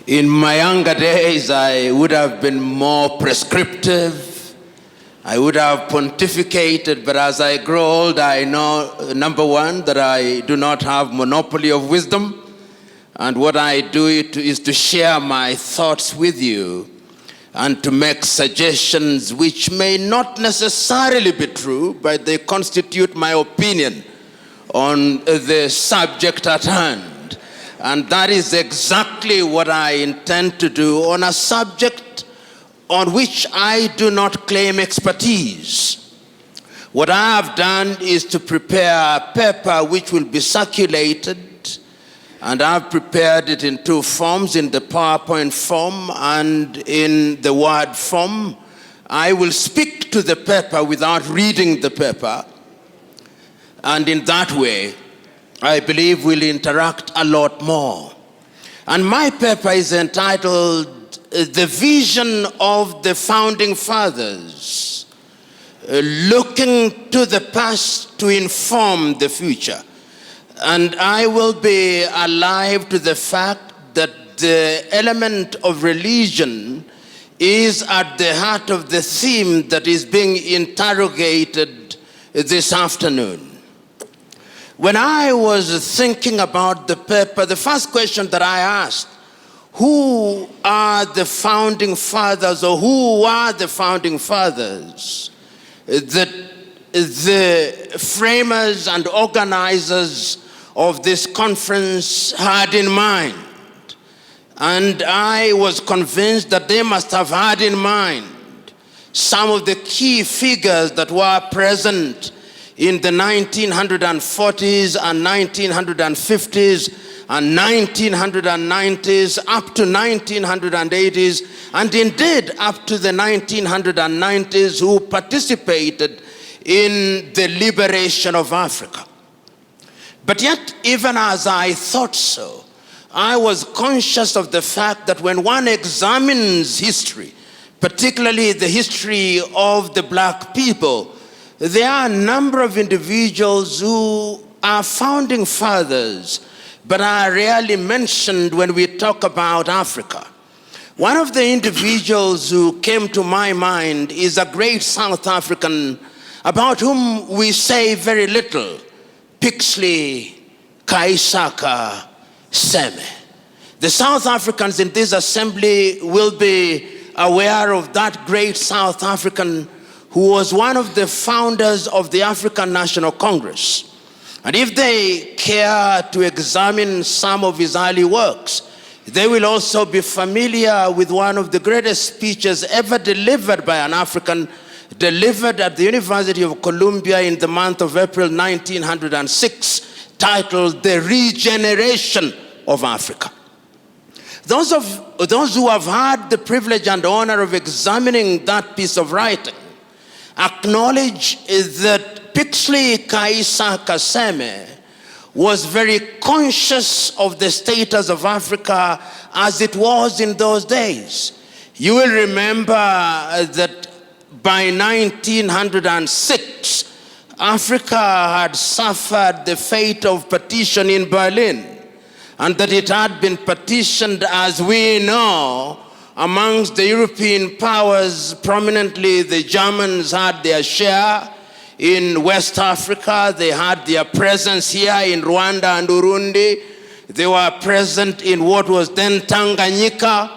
In my younger days, I would have been more prescriptive. I would have pontificated, but as I grow old, I know, number one, that I do not have monopoly of wisdom. And what I do is to share my thoughts with you and to make suggestions which may not necessarily be true, but they constitute my opinion on the subject at hand. And that is exactly what I intend to do on a subject on which I do not claim expertise. What I have done is to prepare a paper which will be circulated, and I've prepared it in two forms, in the PowerPoint form and in the Word form. I will speak to the paper without reading the paper, and in that way, I believe we'll interact a lot more. And my paper is entitled The Vision of the Founding Fathers, Looking to the Past to Inform the Future. And I will be alive to the fact that the element of religion is at the heart of the theme that is being interrogated this afternoon. When I was thinking about the paper, the first question that I asked, who are the founding fathers, or who are the founding fathers that the framers and organizers of this conference had in mind? And I was convinced that they must have had in mind some of the key figures that were present in the 1940s and 1950s and 1990s up to 1980s, and indeed up to the 1990s, who participated in the liberation of Africa. But yet, even as I thought so, I was conscious of the fact that when one examines history, particularly the history of the black people, there are a number of individuals who are founding fathers, but are rarely mentioned when we talk about Africa. One of the individuals who came to my mind is a great South African about whom we say very little, Pixley Kaisaka Seme. The South Africans in this assembly will be aware of that great South African who was one of the founders of the African National Congress. And if they care to examine some of his early works, they will also be familiar with one of the greatest speeches ever delivered by an African, delivered at the University of Columbia in the month of April 1906, titled The Regeneration of Africa. Those who have had the privilege and honor of examining that piece of writing acknowledge that Pixley Kaisaka Seme was very conscious of the status of Africa as it was in those days. You will remember that by 1906, Africa had suffered the fate of partition in Berlin, and that it had been partitioned, as we know, amongst the European powers. Prominently, the Germans had their share in West Africa. They had their presence here in Rwanda and Burundi. They were present in what was then Tanganyika.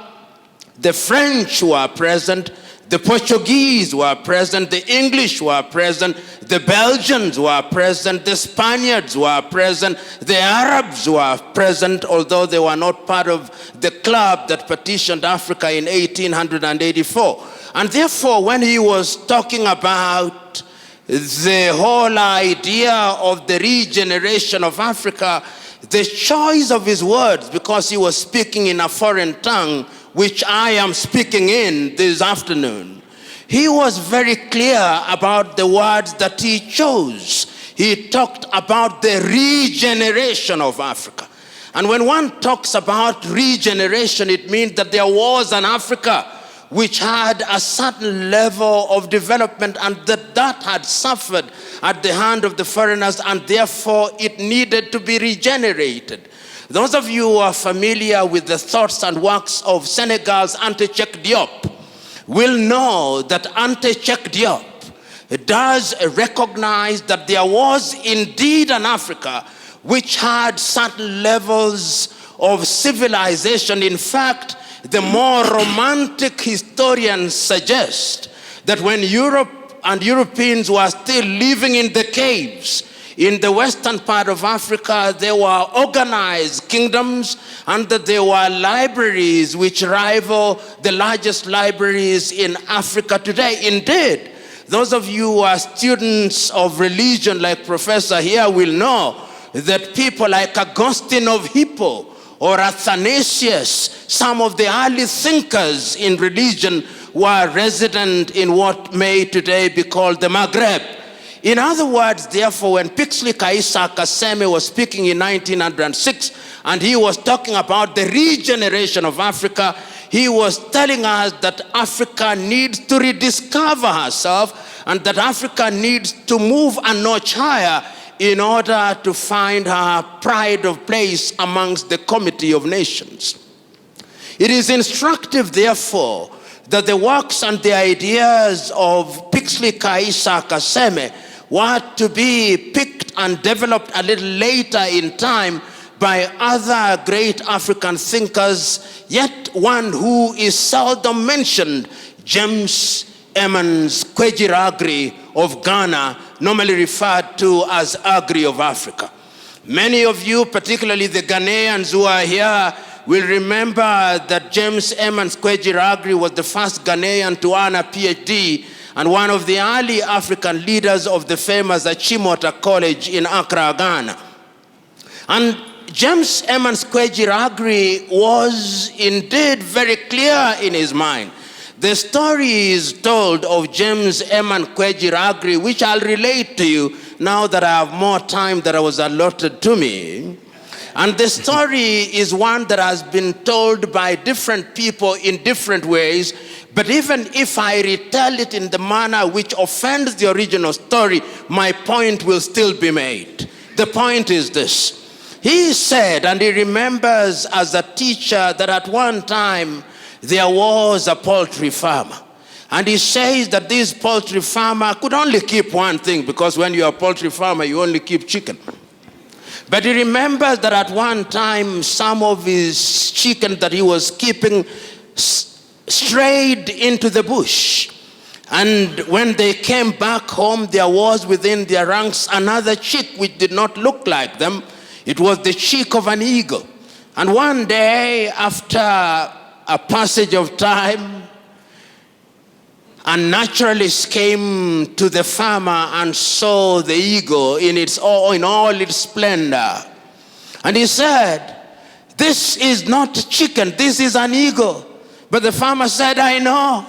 The French were present. The Portuguese were present. The English were present. The Belgians were present. The Spaniards were present. The Arabs were present, although they were not part of the club that partitioned Africa in 1884. And therefore, when he was talking about the whole idea of the regeneration of Africa, the choice of his words, because he was speaking in a foreign tongue, which I am speaking in this afternoon, he was very clear about the words that he chose. He talked about the regeneration of Africa. And when one talks about regeneration, it means that there was an Africa which had a certain level of development, and that had suffered at the hand of the foreigners, and therefore it needed to be regenerated. Those of you who are familiar with the thoughts and works of Senegal's Anta Cheikh Diop will know that Anta Cheikh Diop does recognize that there was indeed an Africa which had certain levels of civilization. In fact, the more romantic historians suggest that when Europe and Europeans were still living in the caves in the western part of Africa, there were organized kingdoms and that there were libraries which rival the largest libraries in Africa today. Indeed, those of you who are students of religion like Professor here will know that people like Augustine of Hippo or Athanasius, some of the early thinkers in religion, were resident in what may today be called the Maghreb. In other words, therefore, when Pixley Kaisa Kaseme was speaking in 1906, and he was talking about the regeneration of Africa, he was telling us that Africa needs to rediscover herself and that Africa needs to move a notch higher in order to find her pride of place amongst the community of nations. It is instructive, therefore, that the works and the ideas of Pixley Kaisa Kaseme were to be picked and developed a little later in time by other great African thinkers, yet one who is seldom mentioned, James Emmons Kwejir of Ghana, normally referred to as Agri of Africa. Many of you, particularly the Ghanaians who are here, will remember that James Emmons Kwejir was the first Ghanaian to earn a PhD and one of the early African leaders of the famous Achimota College in Accra, Ghana. And James Emmons Kwejir was indeed very clear in his mind. The story is told of James Emmons Kwejir, which I'll relate to you now that I have more time than was allotted to me. And the story is one that has been told by different people in different ways, but even if I retell it in the manner which offends the original story, my point will still be made. The point is this. He said, and he remembers as a teacher, that at one time there was a poultry farmer. And he says that this poultry farmer could only keep one thing, because when you're a poultry farmer, you only keep chicken. But he remembers that at one time, some of his chicken that he was keeping strayed into the bush. And when they came back home, there was within their ranks another chick which did not look like them. It was the chick of an eagle. And one day, after a passage of time, a naturalist came to the farmer and saw the eagle in all its splendor. And he said, "This is not chicken, this is an eagle." But the farmer said, "I know.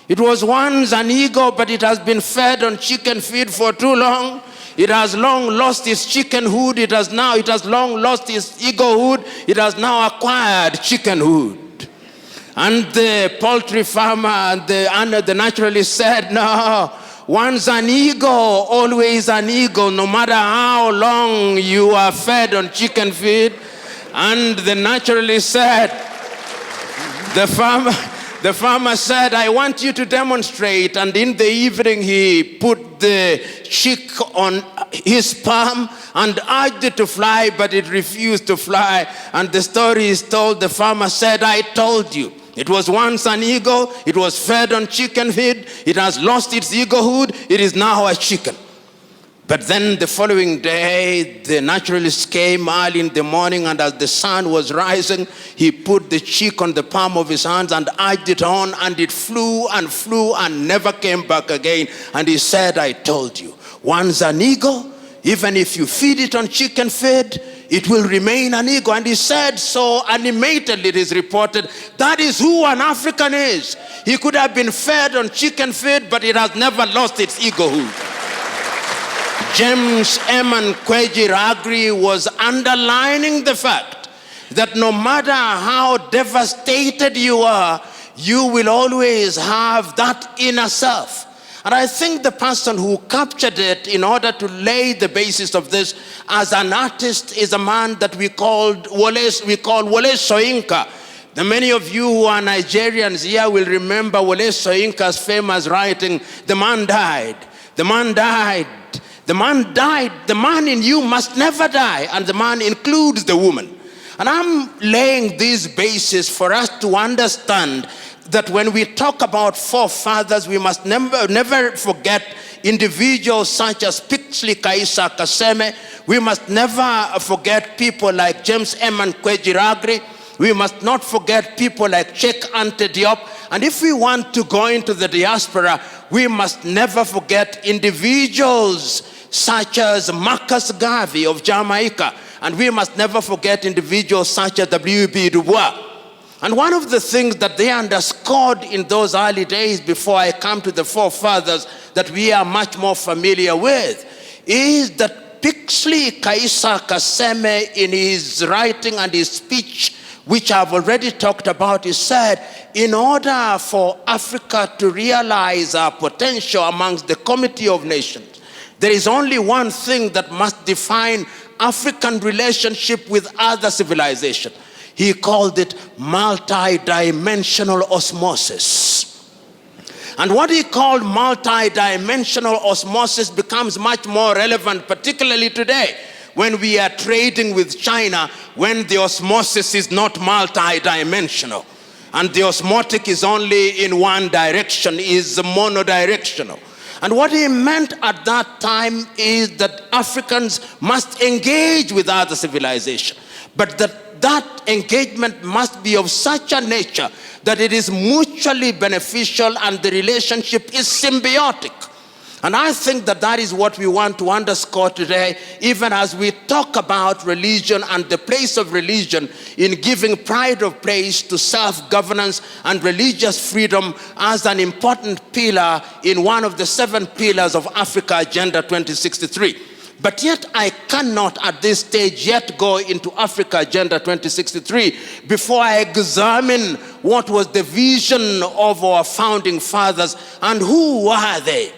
It was once an eagle, but it has been fed on chicken feed for too long. It has long lost its chickenhood. It has long lost its eaglehood. It has now acquired chickenhood." And the poultry farmer and the naturalist said, "No, once an eagle, always an eagle, no matter how long you are fed on chicken feed." And the naturalist said, the farmer said, "I want you to demonstrate." And in the evening, he put the chick on his palm and urged it to fly, but it refused to fly. And the story is told, the farmer said, "I told you. It was once an eagle. It was fed on chicken feed. It has lost its eaglehood. It is now a chicken." But then the following day, the naturalist came early in the morning, and as the sun was rising, he put the chick on the palm of his hands and urged it on, and it flew and never came back again. And he said, "I told you, once an eagle, even if you feed it on chicken feed, it will remain an eagle." And he said so animatedly, it is reported, that is who an African is. He could have been fed on chicken feed, but it has never lost its eaglehood. James Emmons Kwejir was underlining the fact that no matter how devastated you are, you will always have that inner self. And I think the person who captured it in order to lay the basis of this as an artist is a man that we call Wole Soyinka. The many of you who are Nigerians here will remember Wole Soyinka's famous writing, "The man died, the man died, the man died, the man in you must never die," and the man includes the woman. And I'm laying this basis for us to understand that when we talk about forefathers, we must never forget individuals such as Pixley Kaisa Kaseme. We must never forget people like James Eman Kwejiragri. We must not forget people like Cheikh Ante Diop. And if we want to go into the diaspora, we must never forget individuals such as Marcus Garvey of Jamaica. And we must never forget individuals such as W.B. Du Bois. And one of the things that they underscored in those early days, before I come to the forefathers that we are much more familiar with, is that Pixley Kaisa Kaseme, in his writing and his speech, which I've already talked about, he said, in order for Africa to realize our potential amongst the Committee of Nations, there is only one thing that must define African relationship with other civilizations. He called it multi-dimensional osmosis. And what he called multi-dimensional osmosis becomes much more relevant, particularly today, when we are trading with China, when the osmosis is not multi-dimensional. And the osmotic is only in one direction, is monodirectional. And what he meant at that time is that Africans must engage with other civilizations, but that engagement must be of such a nature that it is mutually beneficial and the relationship is symbiotic. And I think that that is what we want to underscore today, even as we talk about religion and the place of religion in giving pride of place to self-governance and religious freedom as an important pillar in one of the 7 pillars of Africa Agenda 2063. But yet I cannot at this stage yet go into Africa Agenda 2063 before I examine what was the vision of our founding fathers and who were they.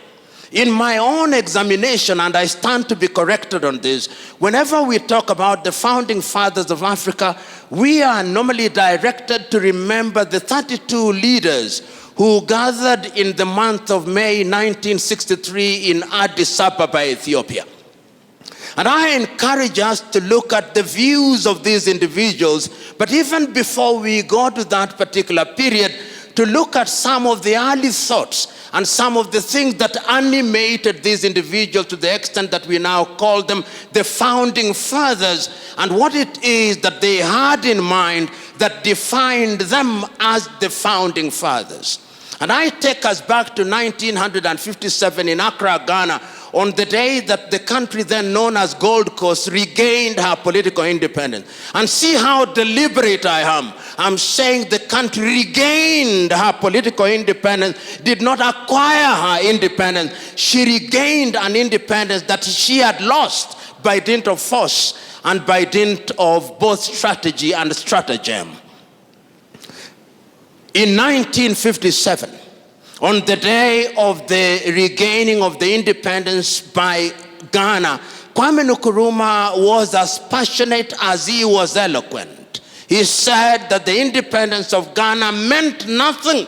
In my own examination, and I stand to be corrected on this, whenever we talk about the founding fathers of Africa, we are normally directed to remember the 32 leaders who gathered in the month of May 1963 in Addis Ababa, Ethiopia. And I encourage us to look at the views of these individuals, but even before we go to that particular period, to look at some of the early thoughts and some of the things that animated these individuals to the extent that we now call them the founding fathers, and what it is that they had in mind that defined them as the founding fathers. And I take us back to 1957 in Accra, Ghana, on the day that the country then known as Gold Coast regained her political independence. And see how deliberate I am. I'm saying the country regained her political independence, did not acquire her independence. She regained an independence that she had lost by dint of force and by dint of both strategy and stratagem. In 1957, on the day of the regaining of the independence by Ghana, Kwame Nkrumah was as passionate as he was eloquent. He said that the independence of Ghana meant nothing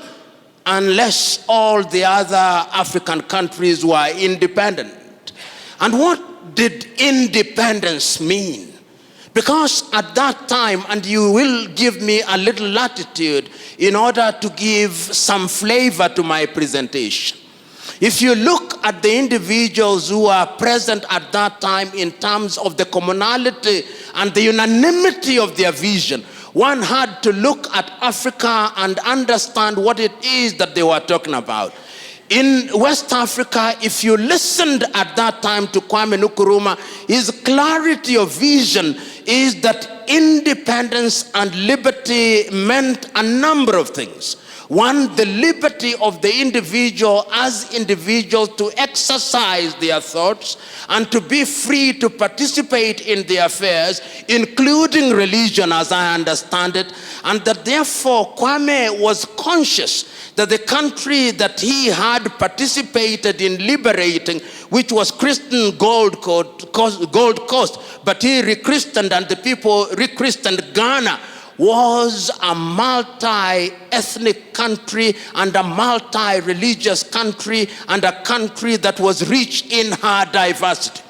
unless all the other African countries were independent. And what did independence mean? Because at that time, and you will give me a little latitude in order to give some flavor to my presentation. If you look at the individuals who are present at that time in terms of the commonality and the unanimity of their vision, one had to look at Africa and understand what it is that they were talking about. In West Africa, if you listened at that time to Kwame Nkrumah, his clarity of vision is that independence and liberty meant a number of things. One, the liberty of the individual as individuals to exercise their thoughts and to be free to participate in their affairs, including religion as I understand it, and that therefore Kwame was conscious that the country that he had participated in liberating, which was Christian Gold Coast, but he rechristened and the people rechristened Ghana, was a multi-ethnic country and a multi-religious country and a country that was rich in her diversity.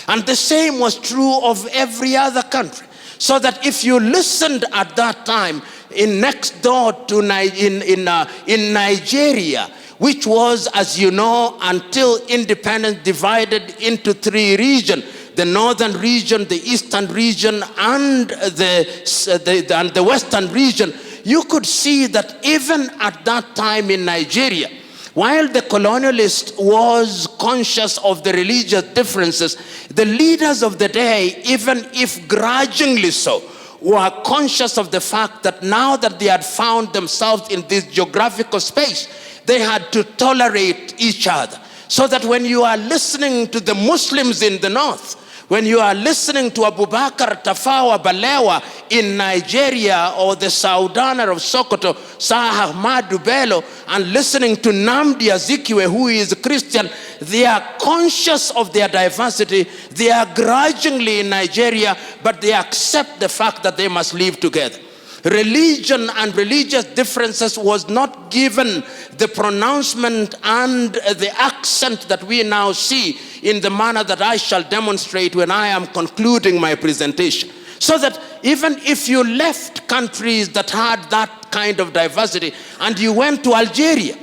And the same was true of every other country. So that if you listened at that time in next door to in Nigeria, which was, as you know, until independence divided into three regions, the northern region, the eastern region, and the western region, you could see that even at that time in Nigeria, while the colonialist was conscious of the religious differences, the leaders of the day, even if grudgingly so, were conscious of the fact that now that they had found themselves in this geographical space, they had to tolerate each other. So that when you are listening to the Muslims in the north, when you are listening to Abubakar Tafawa Balewa in Nigeria, or the Saudaner of Sokoto, Sir Ahmadu Bello, and listening to Namdi Azikiwe, who is a Christian, they are conscious of their diversity. They are grudgingly in Nigeria, but they accept the fact that they must live together. Religion and religious differences was not given the pronouncement and the accent that we now see in the manner that I shall demonstrate when I am concluding my presentation. So that even if you left countries that had that kind of diversity and you went to Algeria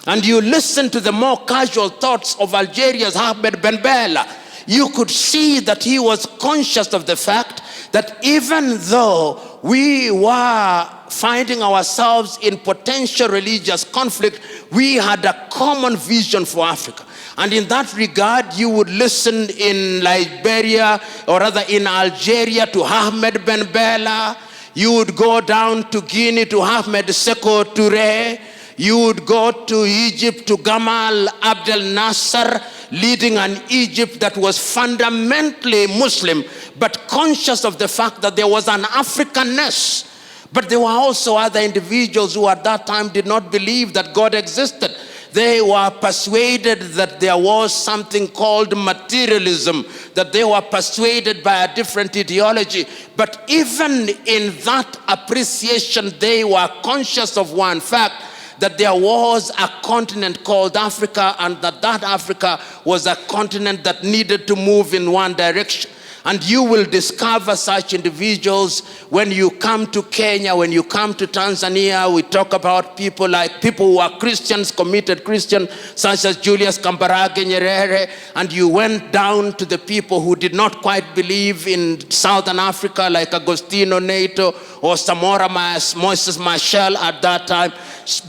and you listened to the more casual thoughts of Algeria's Ahmed Ben Bella, you could see that he was conscious of the fact that even though we were finding ourselves in potential religious conflict, we had a common vision for Africa. And in that regard, you would listen in Liberia, or rather in Algeria, to Ahmed Ben Bella. You would go down to Guinea to Ahmed Seko Touré. You would go to Egypt to Gamal Abdel Nasser, leading an Egypt that was fundamentally Muslim, but conscious of the fact that there was an Africanness. But there were also other individuals who at that time did not believe that God existed. They were persuaded that there was something called materialism, that they were persuaded by a different ideology. But even in that appreciation, they were conscious of one fact, that there was a continent called Africa, and that Africa was a continent that needed to move in one direction. And you will discover such individuals when you come to Kenya, when you come to Tanzania. We talk about people who are Christians, committed Christians, such as Julius Kambarage Nyerere. And you went down to the people who did not quite believe in Southern Africa, like Agostino Neto or Samora Moises Machel at that time.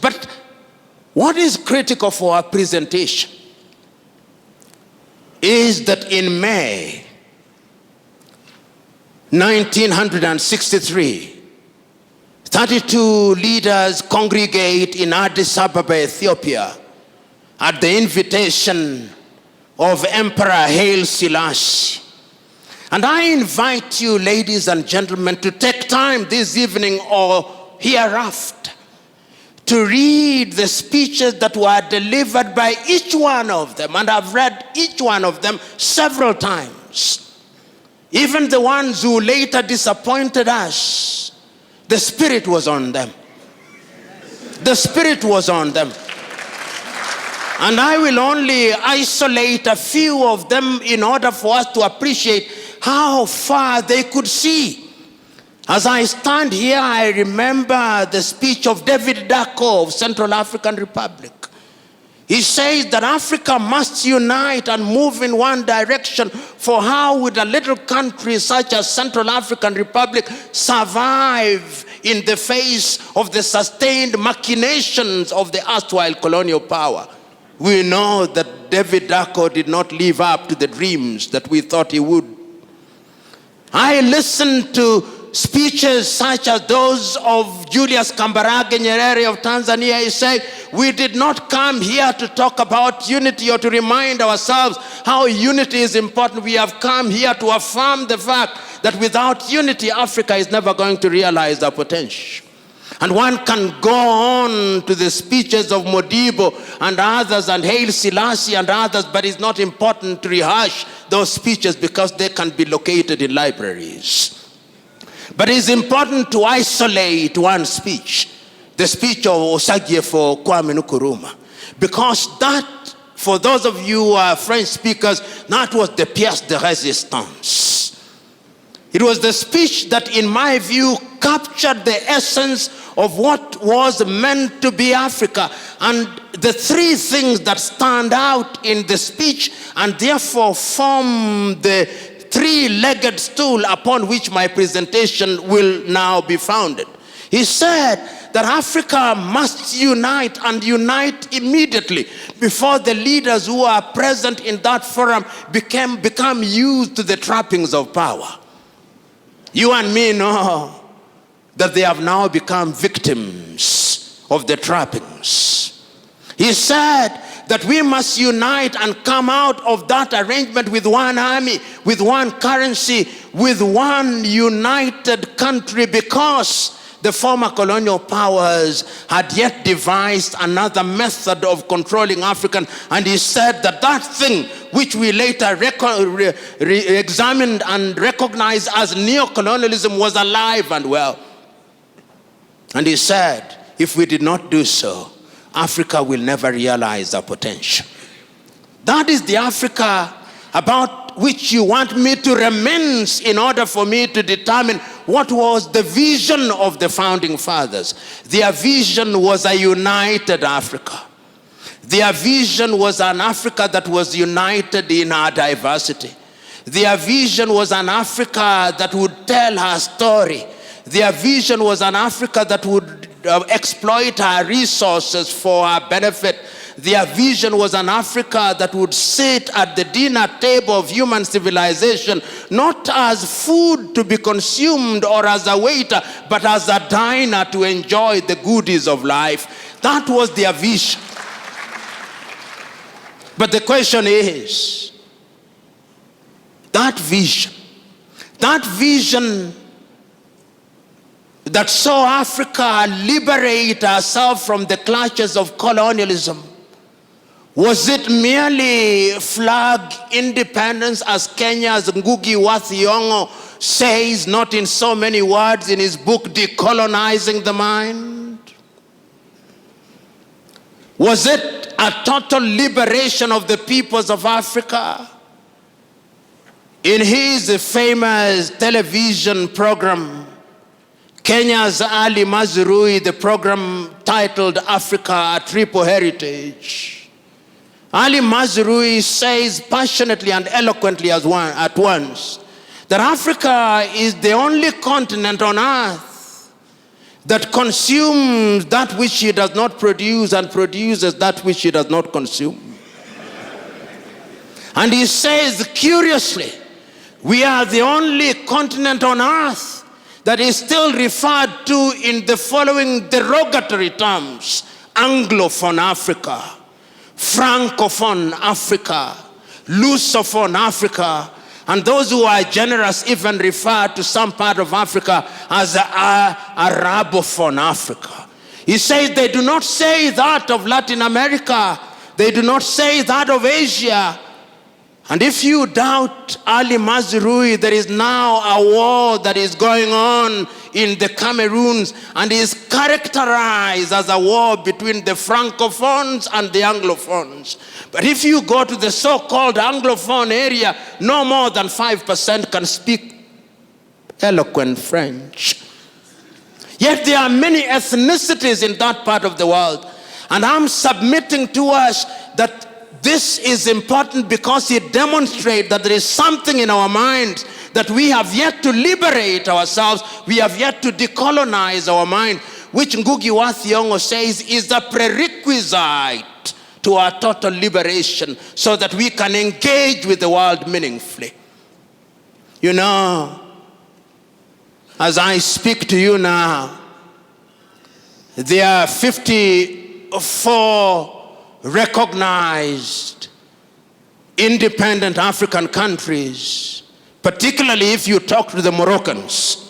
But what is critical for our presentation is that in May 1963, 32 leaders congregate in Addis Ababa, Ethiopia, at the invitation of Emperor Haile Selassie. And I invite you, ladies and gentlemen, to take time this evening or hereafter to read the speeches that were delivered by each one of them. And I've read each one of them several times. Even the ones who later disappointed us, the Spirit was on them. The Spirit was on them. And I will only isolate a few of them in order for us to appreciate how far they could see. As I stand here, I remember the speech of David Dacko of Central African Republic. He says that Africa must unite and move in one direction, for how would a little country such as Central African Republic survive in the face of the sustained machinations of the erstwhile colonial power? We know that David Dacko did not live up to the dreams that we thought he would. I listened to speeches such as those of Julius Kambarage Nyerere of Tanzania, he said, we did not come here to talk about unity or to remind ourselves how unity is important. We have come here to affirm the fact that without unity, Africa is never going to realize their potential. And one can go on to the speeches of Modibo and others and Haile Selassie and others, but it's not important to rehash those speeches because they can be located in libraries. But it's important to isolate one speech, the speech of Osagyefo Kwame Nkrumah, because that, for those of you who are French speakers, that was the pièce de résistance. It was the speech that, in my view, captured the essence of what was meant to be Africa. And the three things that stand out in the speech and therefore form the three-legged stool upon which my presentation will now be founded. He said that Africa must unite and unite immediately before the leaders who are present in that forum become used to the trappings of power. You and me know that they have now become victims of the trappings. He said that we must unite and come out of that arrangement with one army, with one currency, with one united country, because the former colonial powers had yet devised another method of controlling Africans. And he said that that thing which we later examined and recognized as neocolonialism was alive and well. And he said, if we did not do so, Africa will never realize our potential. That is the Africa about which you want me to reminisce in order for me to determine what was the vision of the founding fathers. Their vision was a united Africa. Their vision was an Africa that was united in our diversity. Their vision was an Africa that would tell her story. Their vision was an Africa that would exploit our resources for our benefit. Their vision was an Africa that would sit at the dinner table of human civilization, not as food to be consumed or as a waiter, but as a diner to enjoy the goodies of life. That was their vision. But the question is, that vision that saw Africa liberate herself from the clutches of colonialism, was it merely flag independence, as Kenya's Ngugi wa Thiong'o says, not in so many words, in his book, Decolonizing the Mind? Was it a total liberation of the peoples of Africa? In his famous television program, Kenya's Ali Mazrui, the program titled Africa, A Triple Heritage, Ali Mazrui says passionately and eloquently at once that Africa is the only continent on earth that consumes that which it does not produce and produces that which it does not consume. And he says, curiously, we are the only continent on earth that is still referred to in the following derogatory terms: Anglophone Africa, Francophone Africa, Lusophone Africa, and those who are generous even refer to some part of Africa as Arabophone Africa. He says they do not say that of Latin America, they do not say that of Asia. And if you doubt Ali Mazrui, there is now a war that is going on in the Cameroons and is characterized as a war between the Francophones and the Anglophones. But if you go to the so-called Anglophone area, no more than 5% can speak eloquent French. Yet there are many ethnicities in that part of the world. And I'm submitting to us that this is important because it demonstrates that there is something in our minds that we have yet to liberate ourselves. We have yet to decolonize our mind, which Ngugi wa Thiong'o says is a prerequisite to our total liberation so that we can engage with the world meaningfully. You know, As I speak to you now, there are 54 recognized independent African countries, particularly if you talk to the Moroccans.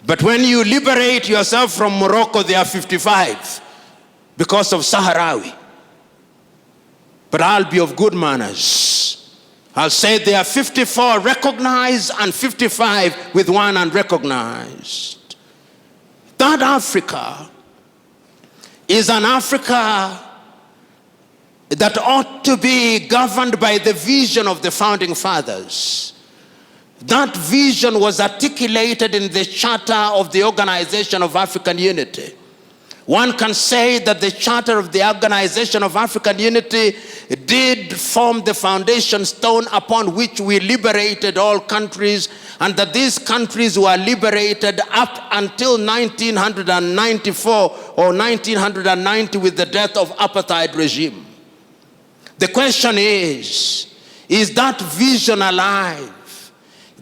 But when you liberate yourself from Morocco, there are 55 because of Sahrawi. But I'll be of good manners. I'll say there are 54 recognized and 55 with one unrecognized. That Africa is an Africa that ought to be governed by the vision of the founding fathers. That vision was articulated in the Charter of the Organization of African Unity. One can say that the Charter of the Organization of African Unity did form the foundation stone upon which we liberated all countries, and that these countries were liberated up until 1994 or 1990 with the death of apartheid regime. The question is that vision alive?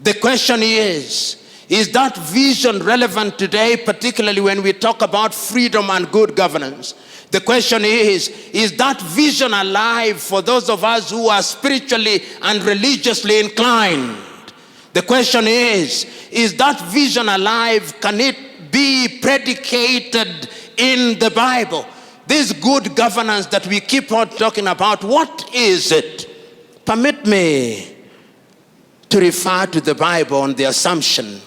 The question is that vision relevant today, particularly when we talk about freedom and good governance? The question is that vision alive for those of us who are spiritually and religiously inclined? The question is that vision alive? Can it be predicated in the Bible? This good governance that we keep on talking about, what is it? Permit me to refer to the Bible on the assumption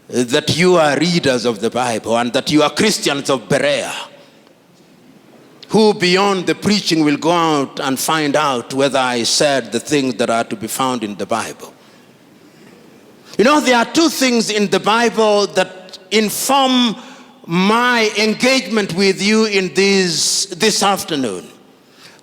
that you are readers of the Bible and that you are Christians of Berea, who beyond the preaching will go out and find out whether I said the things that are to be found in the Bible. You know, there are two things in the Bible that inform my engagement with you in this afternoon.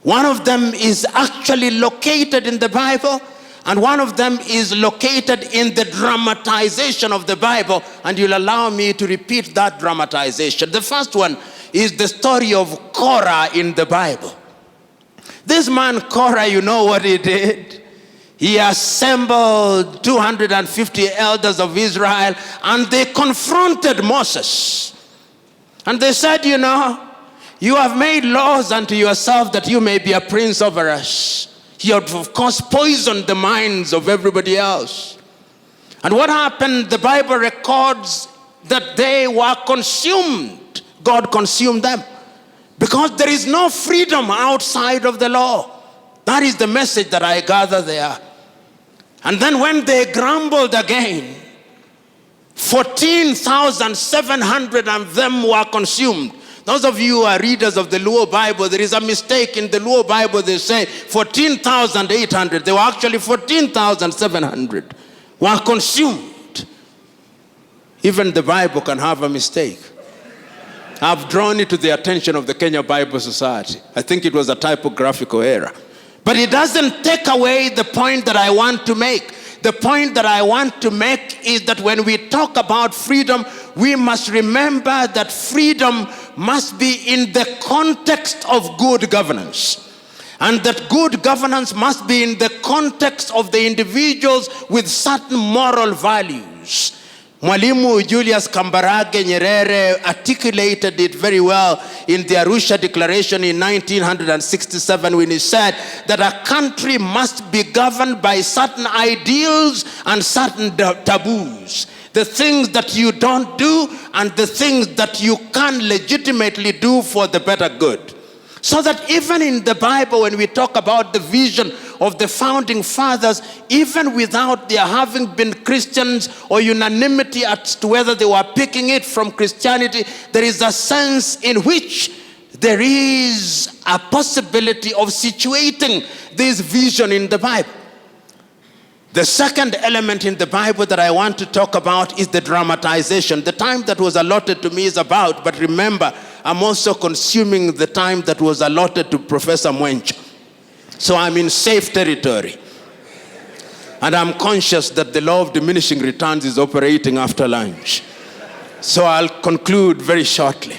One of them is actually located in the Bible, and one of them is located in the dramatization of the Bible, and you'll allow me to repeat that dramatization. The first one is the story of Korah in the Bible. This man Korah, you know what he did? He assembled 250 elders of Israel, and they confronted Moses. And they said, you know, you have made laws unto yourself that you may be a prince over us. He had, of course, poisoned the minds of everybody else. And what happened? The Bible records that they were consumed. God consumed them. Because there is no freedom outside of the law. That is the message that I gather there. And then when they grumbled again, 14,700 of them were consumed. Those of you who are readers of the Luo Bible, there is a mistake in the Luo Bible. They say 14,800. They were actually 14,700 were consumed. Even the Bible can have a mistake. I've drawn it to the attention of the Kenya Bible Society. I think it was a typographical error. But it doesn't take away the point that I want to make. The point that I want to make is that when we talk about freedom, we must remember that freedom must be in the context of good governance. And that good governance must be in the context of the individuals with certain moral values. Mwalimu Julius Kambarage Nyerere articulated it very well in the Arusha Declaration in 1967 when he said that a country must be governed by certain ideals and certain taboos. The things that you don't do and the things that you can legitimately do for the better good. So that even in the Bible, when we talk about the vision of the founding fathers, even without their having been Christians or unanimity as to whether they were picking it from Christianity, there is a sense in which there is a possibility of situating this vision in the Bible. The second element in the Bible that I want to talk about is the dramatization. The time that was allotted to me is about, but remember, I'm also consuming the time that was allotted to Professor Mwencha. So I'm in safe territory. And I'm conscious that the law of diminishing returns is operating after lunch. So I'll conclude very shortly.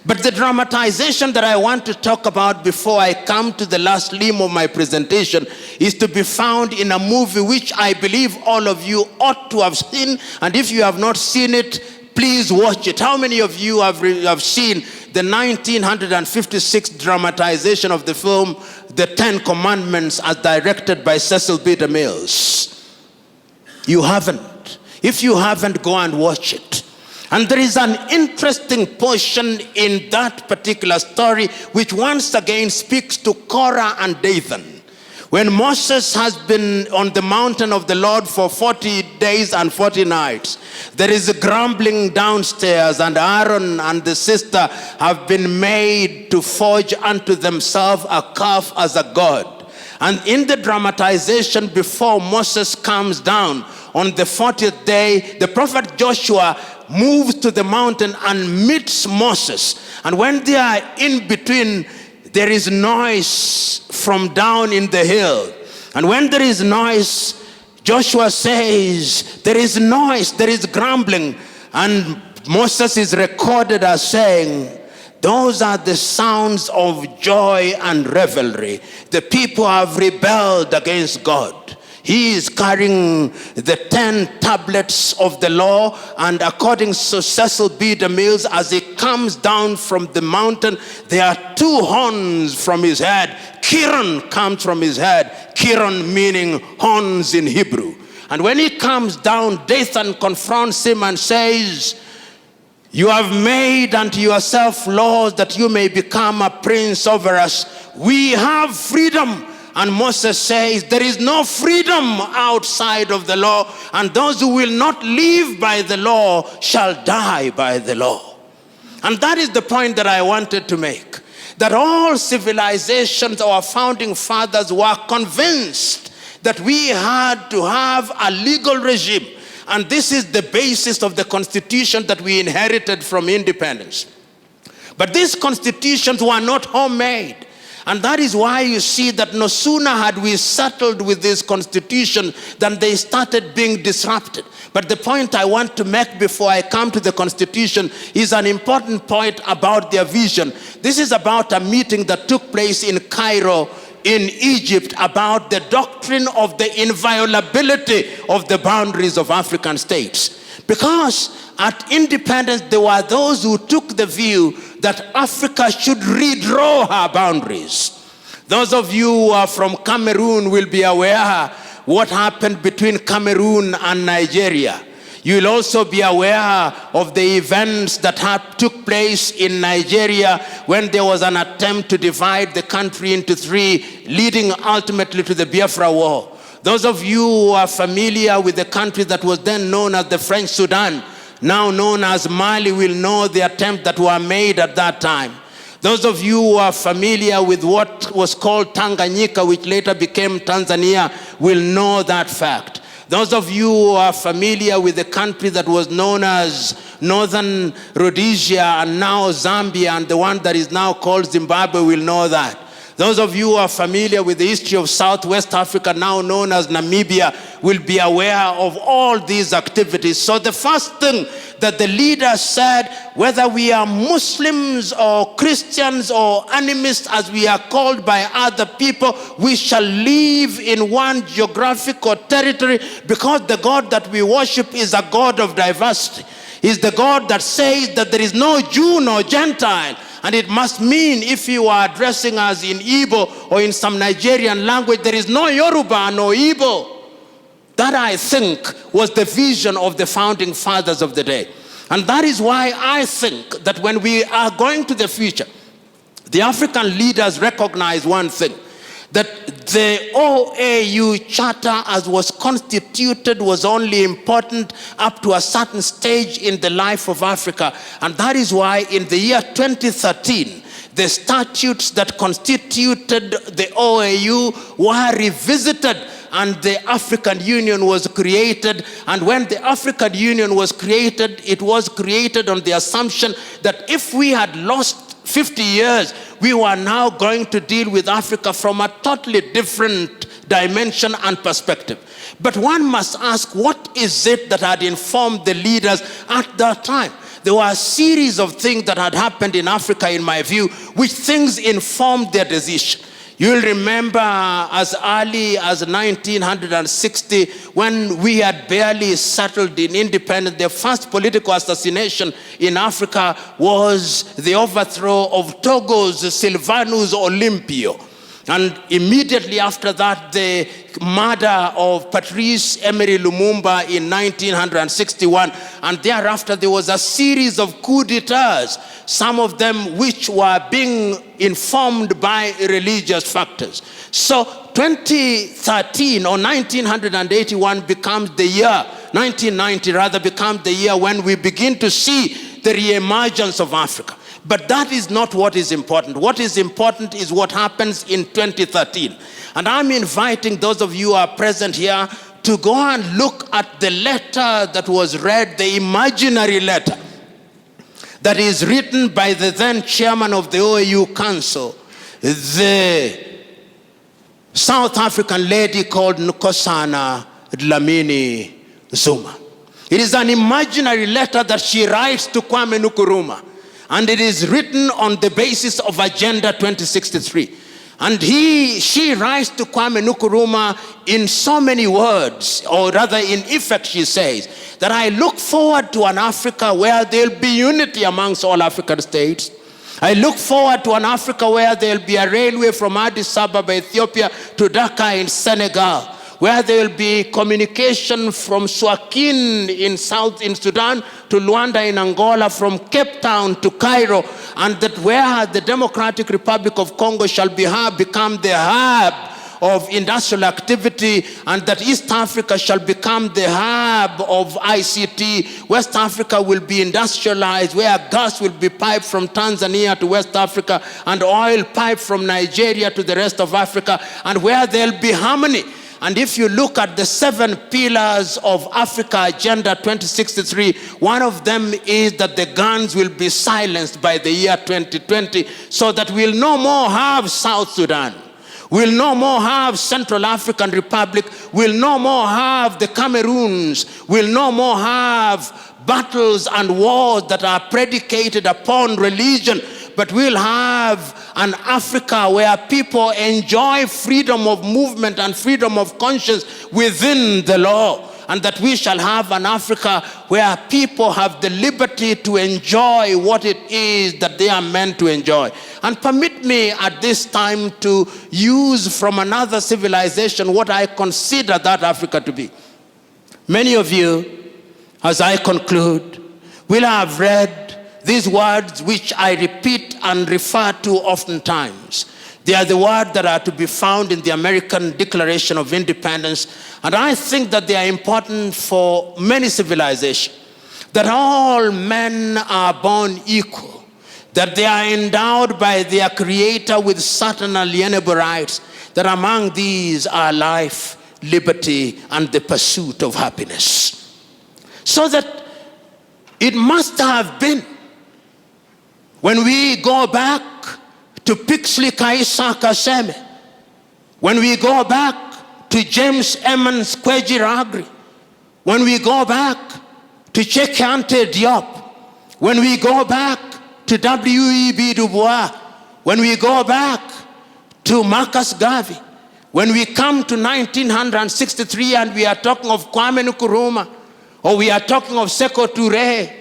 But the dramatization that I want to talk about before I come to the last limb of my presentation is to be found in a movie which I believe all of you ought to have seen. And if you have not seen it, please watch it. How many of you have seen the 1956 dramatization of the film, The Ten Commandments, as directed by Cecil B. DeMille? You haven't. If you haven't, go and watch it. And there is an interesting portion in that particular story which once again speaks to Korah and Dathan. When Moses has been on the mountain of the Lord for 40 days and 40 nights, there is a grumbling downstairs, and Aaron and the sister have been made to forge unto themselves a calf as a god. And in the dramatization, before Moses comes down on the 40th day, the prophet Joshua moves to the mountain and meets Moses. And when they are in between, there is noise from down in the hill. And when there is noise, Joshua says, there is noise, there is grumbling. And Moses is recorded as saying, those are the sounds of joy and revelry. The people have rebelled against God. He is carrying the 10 tablets of the law, and according to Cecil B. DeMille, as he comes down from the mountain, there are 2 horns from his head. Kiran comes from his head. Kiran meaning horns in Hebrew. And when he comes down, Dathan confronts him and says, you have made unto yourself laws that you may become a prince over us. We have freedom. And Moses says, there is no freedom outside of the law, and those who will not live by the law shall die by the law. And that is the point that I wanted to make. That all civilizations, our founding fathers were convinced that we had to have a legal regime. And this is the basis of the constitution that we inherited from independence. But these constitutions were not homemade. And that is why you see that no sooner had we settled with this constitution than they started being disrupted. But the point I want to make before I come to the constitution is an important point about their vision. This is about a meeting that took place in Cairo, in Egypt, about the doctrine of the inviolability of the boundaries of African states. Because at independence, there were those who took the view that Africa should redraw her boundaries. Those of you who are from Cameroon will be aware what happened between Cameroon and Nigeria. You will also be aware of the events that took place in Nigeria when there was an attempt to divide the country into 3, leading ultimately to the Biafra War. Those of you who are familiar with the country that was then known as the French Sudan, now known as Mali, will know the attempt that were made at that time. Those of you who are familiar with what was called Tanganyika, which later became Tanzania, will know that fact. Those of you who are familiar with the country that was known as Northern Rhodesia and now Zambia, and the one that is now called Zimbabwe, will know that. Those of you who are familiar with the history of Southwest Africa, now known as Namibia, will be aware of all these activities. So the first thing that the leader said, whether we are Muslims or Christians or animists, as we are called by other people, we shall live in one geographical territory, because the God that we worship is a God of diversity. He's the God that says that there is no Jew nor Gentile. And it must mean, if you are addressing us in Igbo or in some Nigerian language, there is no Yoruba nor Igbo. That, I think, was the vision of the founding fathers of the day. And that is why I think that when we are going to the future, the African leaders recognize one thing, that the OAU Charter, as was constituted, was only important up to a certain stage in the life of Africa. And that is why in the year 2013, the statutes that constituted the OAU were revisited, and the African Union was created. And when the African Union was created, it was created on the assumption that if we had lost 50 years, we were now going to deal with Africa from a totally different dimension and perspective. But one must ask, what is it that had informed the leaders at that time? there were a series of things that had happened in Africa, in my view, which things informed their decision. You'll remember as early as 1960, when we had barely settled in independence, the first political assassination in Africa was the overthrow of Togo's Sylvanus Olympio. And immediately after that, the murder of Patrice Emery Lumumba in 1961. And thereafter, there was a series of coups d'etats, some of them which were being informed by religious factors. So 2013 or 1981 becomes the year, 1990 rather, becomes the year when we begin to see the re-emergence of Africa. But that is not what is important. What is important is what happens in 2013. And I'm inviting those of you who are present here to go and look at the letter that was read, the imaginary letter that is written by the then chairman of the OAU Council, the South African lady called Nkosana Dlamini Zuma. It is an imaginary letter that she writes to Kwame Nkrumah. And it is written on the basis of Agenda 2063. And she writes to Kwame Nkrumah in so many words, or rather in effect she says, that I look forward to an Africa where there'll be unity amongst all African states. I look forward to an Africa where there'll be a railway from Addis Ababa, Ethiopia, to Dakar in Senegal, where there will be communication from Suakin in Sudan to Luanda in Angola, from Cape Town to Cairo, and that where the Democratic Republic of Congo shall become the hub of industrial activity, and that East Africa shall become the hub of ICT. West Africa will be industrialized, where gas will be piped from Tanzania to West Africa, and oil piped from Nigeria to the rest of Africa, and where there'll be harmony. And if you look at the 7 pillars of Africa Agenda 2063, one of them is that the guns will be silenced by the year 2020, so that we'll no more have South Sudan. We'll no more have Central African Republic. We'll no more have the Cameroons. We'll no more have battles and wars that are predicated upon religion. But we'll have an Africa where people enjoy freedom of movement and freedom of conscience within the law. And that we shall have an Africa where people have the liberty to enjoy what it is that they are meant to enjoy. And permit me at this time to use from another civilization what I consider that Africa to be. Many of you, as I conclude, will have read these words which I repeat and refer to oftentimes. They are the words that are to be found in the American Declaration of Independence. And I think that they are important for many civilizations. That all men are born equal. That they are endowed by their Creator with certain alienable rights. That among these are life, liberty, and the pursuit of happiness. So that it must have been, when we go back to Pixley Kaisa Kaseme, when we go back to James Emmons Kwejiragri, when we go back to Cheikh Diop, when we go back to W.E.B. Du Bois, when we go back to Marcus Garvey, when we come to 1963 and we are talking of Kwame Nkrumah, or we are talking of Sekou Touré,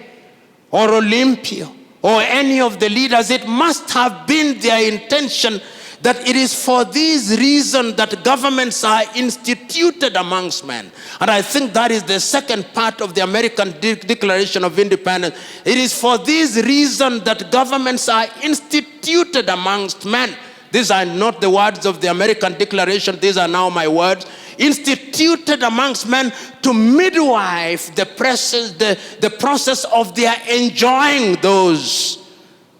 or Olympio, or any of the leaders, it must have been their intention that it is for these reasons that governments are instituted amongst men. And I think that is the second part of the American Declaration of Independence. It is for these reasons that governments are instituted amongst men. These are not the words of the American Declaration, these are now my words. Instituted amongst men to midwife the process of their enjoying those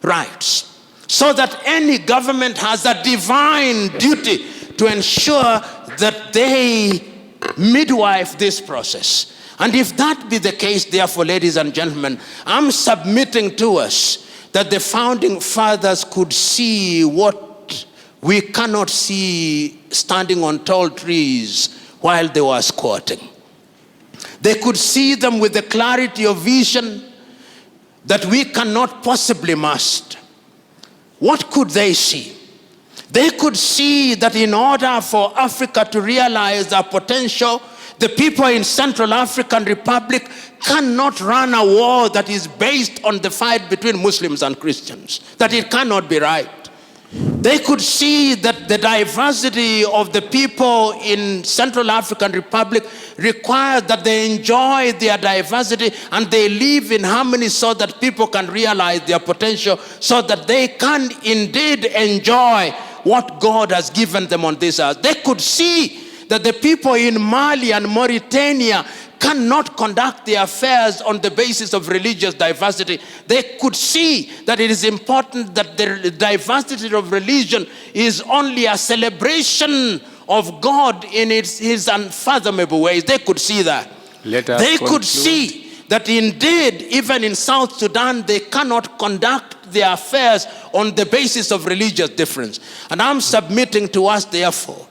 rights. So that any government has a divine duty to ensure that they midwife this process. And if that be the case, therefore, ladies and gentlemen, I'm submitting to us that the founding fathers could see what we cannot see standing on tall trees while they were squatting. They could see them with the clarity of vision that we cannot possibly master. What could they see? They could see that in order for Africa to realize our potential, the people in Central African Republic cannot run a war that is based on the fight between Muslims and Christians, that it cannot be right. They could see that the diversity of the people in Central African Republic requires that they enjoy their diversity and they live in harmony so that people can realize their potential, so that they can indeed enjoy what God has given them on this earth. They could see that the people in Mali and Mauritania cannot conduct their affairs on the basis of religious diversity. They could see that it is important that the diversity of religion is only a celebration of God in his unfathomable ways. They could see that. They could see that indeed, even in South Sudan, they cannot conduct their affairs on the basis of religious difference. And I'm submitting to us, therefore,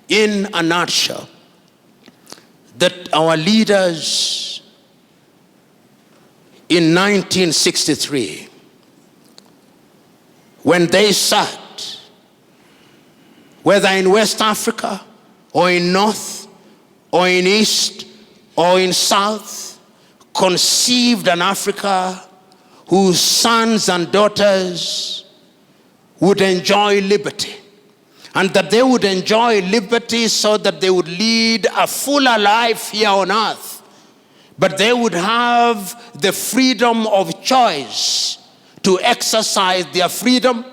in a nutshell, that our leaders in 1963, when they sat, whether in West Africa or in North or in East or in South, conceived an Africa whose sons and daughters would enjoy liberty, and that they would enjoy liberty so that they would lead a fuller life here on earth, but they would have the freedom of choice to exercise their freedom,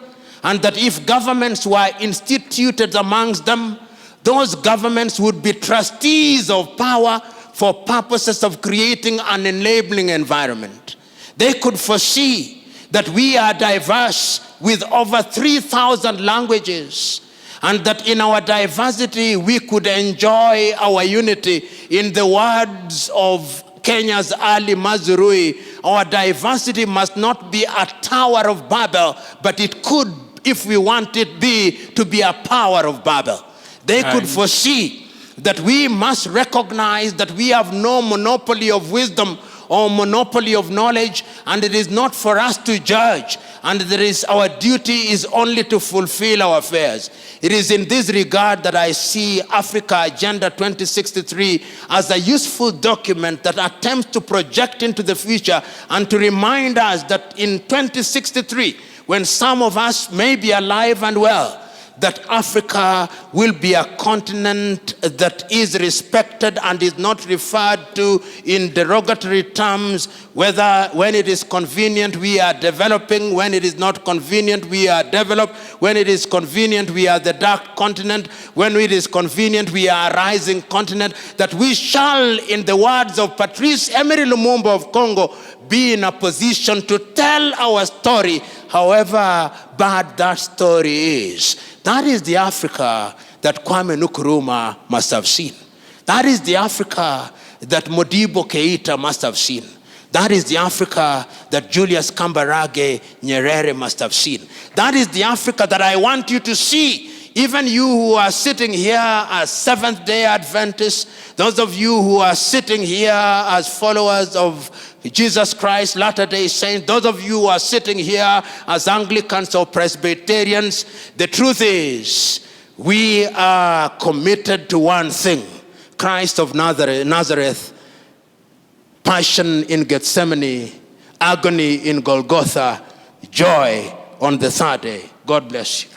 and that if governments were instituted amongst them, those governments would be trustees of power for purposes of creating an enabling environment. They could foresee that we are diverse with over 3,000 languages, and that in our diversity we could enjoy our unity. In the words of Kenya's Ali Mazrui, our diversity must not be a Tower of Babel, but it could, if we want it to be a Power of Babel. They could foresee that we must recognize that we have no monopoly of wisdom or monopoly of knowledge, and it is not for us to judge, and our duty is only to fulfill our affairs. It is in this regard that I see Africa Agenda 2063 as a useful document that attempts to project into the future and to remind us that in 2063, when some of us may be alive and well, that Africa will be a continent that is respected and is not referred to in derogatory terms, whether when it is convenient we are developing, when it is not convenient we are developed, when it is convenient we are the dark continent, when it is convenient we are a rising continent, that we shall, in the words of Patrice Emery Lumumba of Congo, be in a position to tell our story, however bad that story is. That is the Africa that Kwame Nkrumah must have seen. That is the Africa that Modibo Keita must have seen. That is the Africa that Julius Kambarage Nyerere must have seen. That is the Africa that I want you to see. Even you who are sitting here as Seventh-day Adventists, those of you who are sitting here as followers of Jesus Christ, Latter-day Saints, those of you who are sitting here as Anglicans or Presbyterians, the truth is, we are committed to one thing: Christ of Nazareth, passion in Gethsemane, agony in Golgotha, joy on the third day. God bless you.